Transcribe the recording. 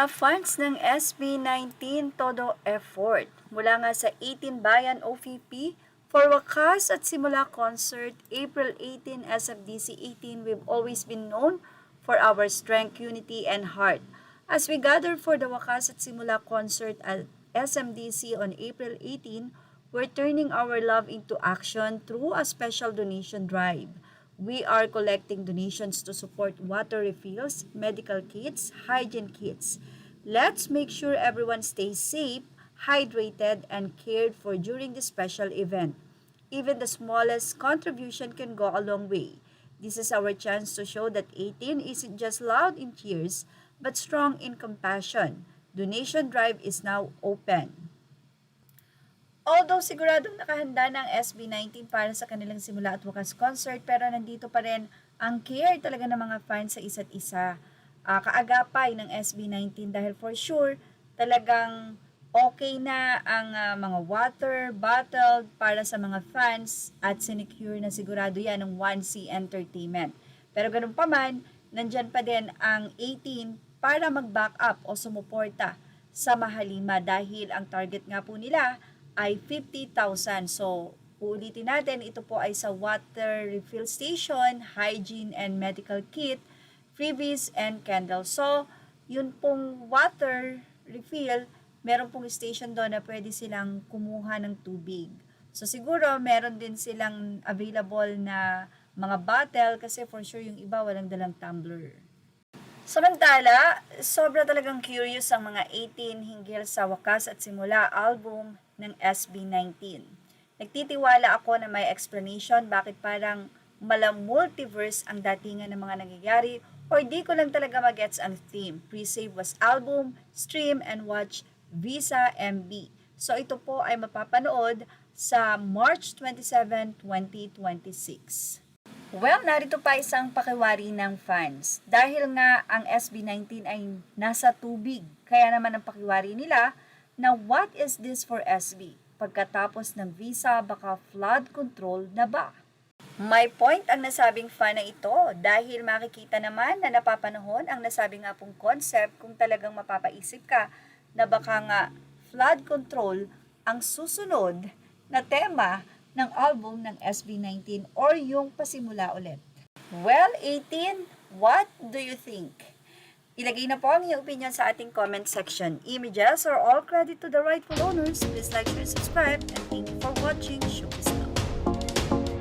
Mga fans ng SB19 todo effort mula nga sa 18 Bayan OVP for Wakas at Simula Concert April 18 SFDC 18. We've always been known for our strength, unity, and heart. As we gather for the Wakas at Simula Concert at SMDC on April 18, we're turning our love into action through a special donation drive. We are collecting donations to support water refills, medical kits, hygiene kits. Let's make sure everyone stays safe, hydrated, and cared for during this special event. Even the smallest contribution can go a long way. This is our chance to show that 18 isn't just loud in cheers, but strong in compassion. Donation drive is now open. Although siguradong nakahanda ng SB19 para sa kanilang simula at wakas concert, pero nandito pa rin ang care talaga ng mga fans sa isa't isa. Kaagapay ng SB19 dahil for sure talagang okay na ang mga water bottle para sa mga fans at sinecure na sigurado yan ng 1C Entertainment. Pero ganun pa man, nandyan pa din ang 18 para mag-back up o sumuporta sa Mahalima dahil ang target nga po nila ay 50,000. So, uulitin natin, ito po ay sa water refill station, hygiene and medical kit, freebies and candles. So, yun pong water refill, meron pong station doon na pwede silang kumuha ng tubig. So, siguro meron din silang available na mga bottle kasi for sure yung iba walang dalang tumbler. Samantala, sobra talagang curious ang mga 18 hinggil sa Wakas at Simula album ng SB19. Nagtitiwala ako na may explanation bakit parang mala-multiverse ang datingan ng mga nangyayari or di ko lang talaga magets ang theme. Pre-save was album, stream, and watch Visa MB. So ito po ay mapapanood sa March 27, 2026. Well, narito pa isang pakiwari ng fans. Dahil nga ang SB19 ay nasa tubig, kaya naman ang pakiwari nila na what is this for SB? Pagkatapos ng visa, baka flood control na ba? May point ang nasabing fan na ito dahil makikita naman na napapanahon ang nasabi nga pong concept kung talagang mapapaisip ka na baka nga flood control ang susunod na tema ng album ng SB19 or yung pasimula ulit. Well, 18, what do you think? Ilagay na po ang iyong opinion sa ating comment section. Images or all credit to the rightful owners. Please like, share, subscribe, and thank you for watching. Showbiz